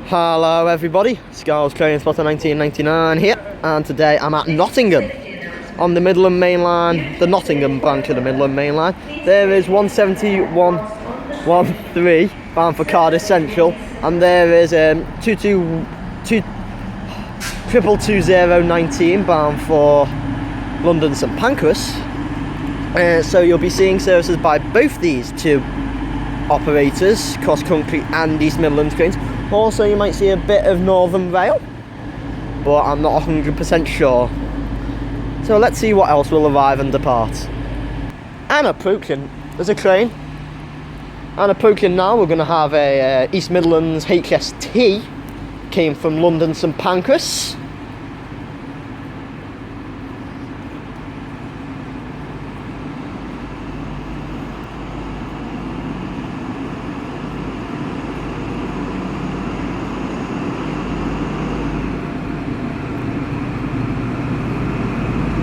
Hello everybody, EMT Trainspotter 1999 here, and today I'm at Nottingham on the Midland Mainline, the Nottingham branch of the Midland Mainline. There is 17113 bound for Cardiff Central, and there is 2222019 bound for London St Pancras. So you'll be seeing services by both these two operators, cross country and East Midlands trains. Also, you might see a bit of Northern Rail, but I'm not 100% sure. So let's see what else will arrive and depart. And approaching, there's a train. And approaching now, we're going to have a East Midlands HST. Came from London St Pancras.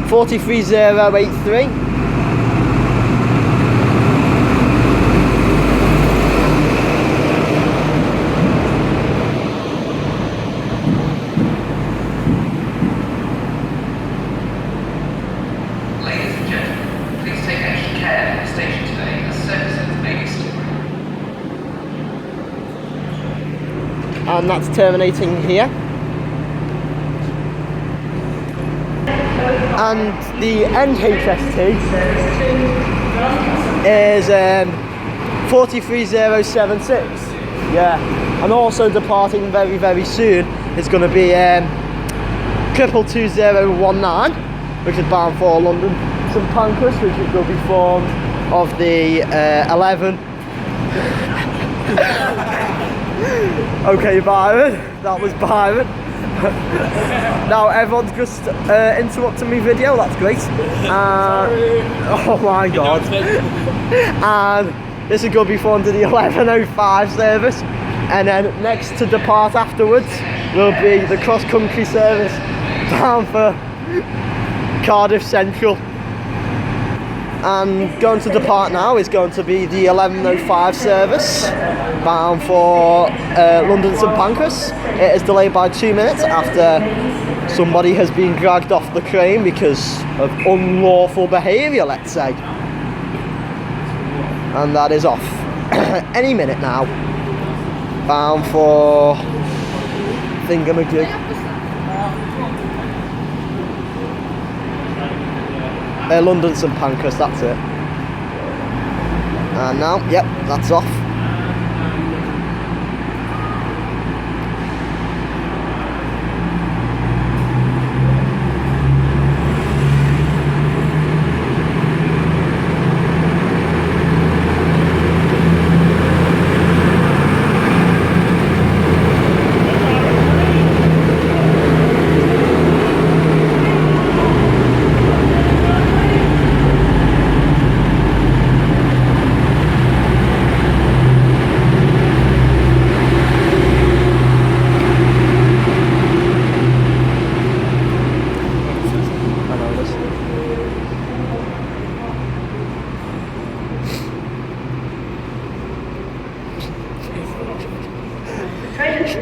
(43083). Ladies and gentlemen, please take extra care at the station today as services may be stopped. And that's terminating here. And the end HST is 43076. Yeah, and also departing very soon is going to be 2222019, which is bound for London St Pancras, which will be formed of the 11. Okay, Byron, that was Byron. Now everyone's just interrupting me video, that's great. Oh my god. And this is going to be formed to the 11:05 service, and then next to depart afterwards will be the cross country service bound for Cardiff Central. And going to depart now is going to be the 11:05 service bound for London St Pancras. It is delayed by 2 minutes after somebody has been dragged off the train because of unlawful behaviour, let's say. And that is off any minute now, bound for Thingamajig. London St Pancras, that's it. And now, yep, that's off.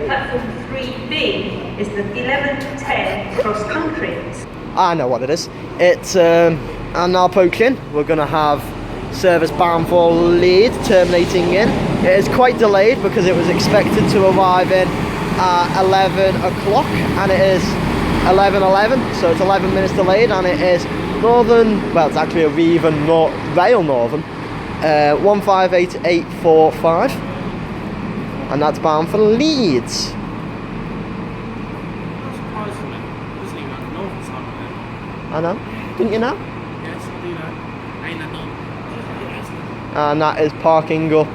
Platform 3B is the 11:10 cross country. I know what it is. It's and now approaching, we're going to have service bound for Leeds terminating in. It is quite delayed because it was expected to arrive in at 11 o'clock, and it is 11:11, so it's 11 minutes delayed, and it is Northern, well, it's actually a Rail Northern 158845. And that's bound for Leeds. I know. Didn't you know? Yes, I do know. And that is parking up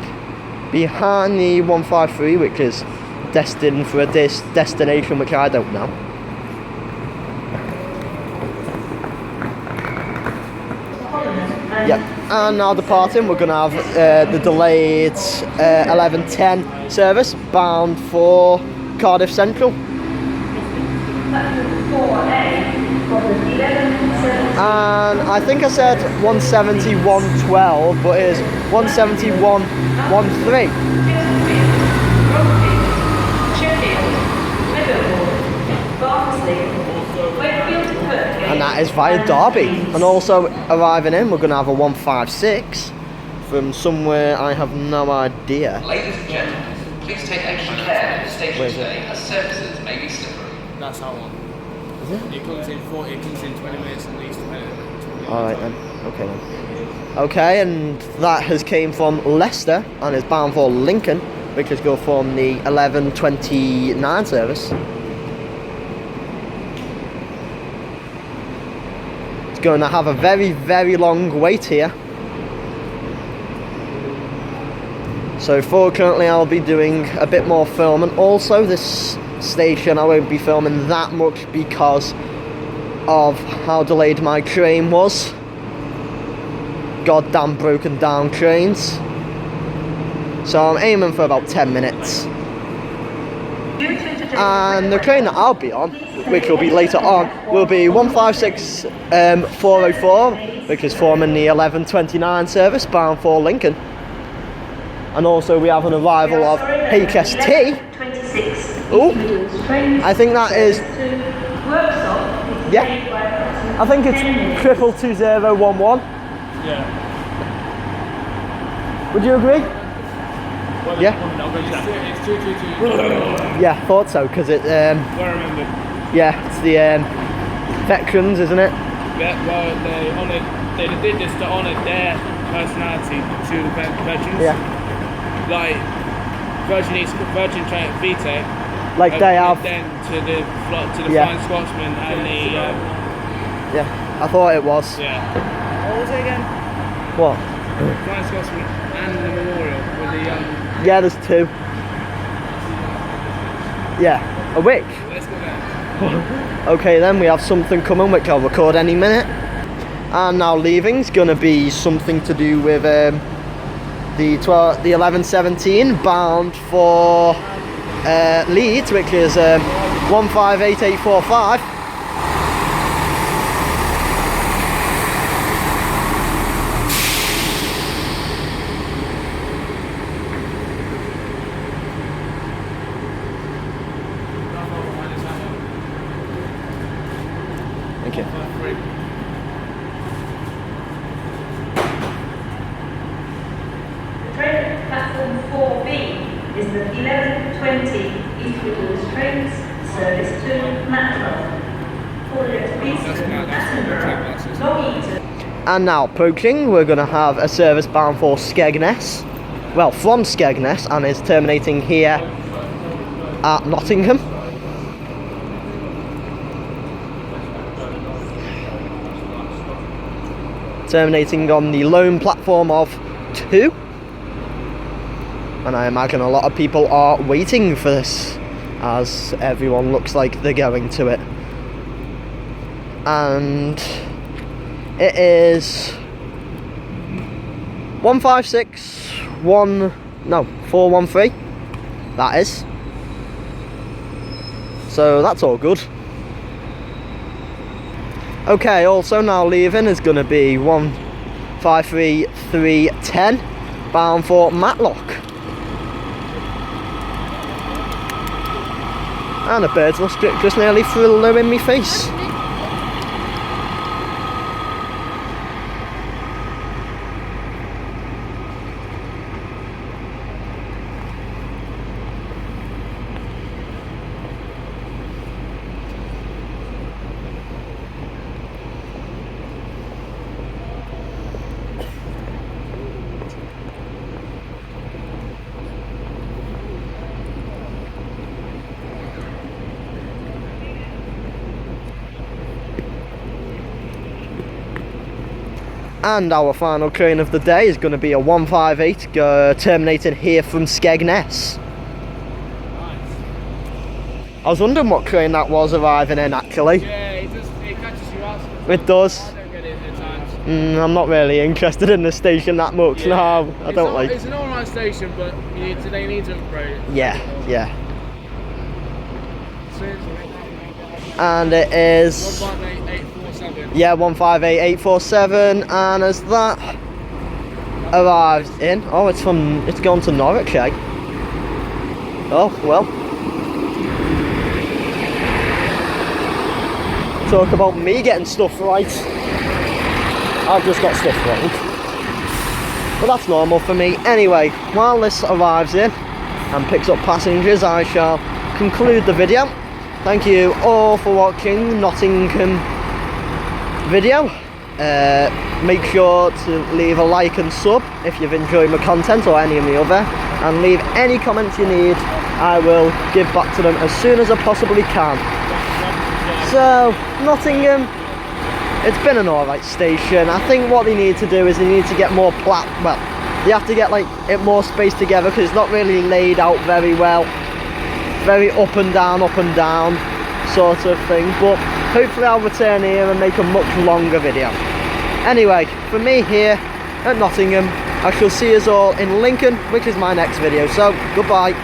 behind the 153, which is destined for a destination which I don't know. Yep. And now departing, we're going to have the delayed 11:10 service bound for Cardiff Central. And I think I said 171.12, but it is 171.13. via Derby. And also arriving in, we're going to have a 156 from somewhere I have no idea. Ladies and gentlemen, please take extra care at the station Where's today, as services may be slippery. That's our one. Is it? It comes in 20 minutes at least. Alright then, okay then. Okay, and that has came from Leicester and is bound for Lincoln, which is go from the 11:29 service. It's going to have a very, very long wait here. So fortunately I'll be doing a bit more filming. Also this station I won't be filming that much because of how delayed my train was. Goddamn broken down trains. So I'm aiming for about 10 minutes. And the train that I'll be on, which will be later on, will be 156 404, which is forming the 11:29 service bound for Lincoln. And also we have an arrival of HST. Oh, I think that is, yeah, I think it's 22211. Yeah. Would you agree? Well, Yeah. It's 222. Yeah, thought so, because it, Well, I remember. yeah, it's the veterans, isn't it? Yeah, well, they did this to honour their personality to the veterans. Yeah. Like, Virgin Train VTEC. Like they have. Then to the Yeah. Flying Scotsman and the. Yeah, I thought it was. Yeah. What was it again? What? Flying Scotsman and the Memorial with the. Yeah, there's two. Yeah, a wick. Let's go there. Okay then, we have something coming which I'll record any minute. And now leaving's gonna be something to do with the 11:17 bound for Leeds, which is 158845. Thank you. Train platform 4B is the 11:20 East Midlands trains service to Matlock. And now approaching, we're going to have a service bound for Skegness. Well, from Skegness, and is terminating here at Nottingham. Terminating on the lone platform of 2. And I imagine a lot of people are waiting for this, as everyone looks like they're going to it. And it is 413. That is. So that's all good. Okay, also now leaving is going to be 153310 bound for Matlock. And a bird's nest just nearly flew in my face. And our final train of the day is going to be a 158 terminating here from Skegness. I was wondering what train that was arriving in actually. Yeah, it catches you out. It does. I don't get it at times. I'm not really interested in the station that much. Yeah. No, I don't like. It's an alright station, but they need to upgrade it. Yeah, yeah. And it is 158847. yeah 158847, and as that arrives in, oh, it's gone to Norwich, eh? Oh well. talk about me getting stuff right. I've just got stuff wrong. But that's normal for me. Anyway, while this arrives in and picks up passengers, I shall conclude the video. Thank you all for watching Nottingham video. Make sure to leave a like and sub if you've enjoyed my content or any of the other, and leave any comments you need. I will give back to them as soon as I possibly can. So, Nottingham, it's been an alright station. I think what they need to do is they need to get more they have to get like it more space together, because it's not really laid out very well. Very up and down sort of thing. But hopefully I'll return here and make a much longer video. Anyway, from me here at Nottingham, I shall see us all in Lincoln, which is my next video. So, goodbye.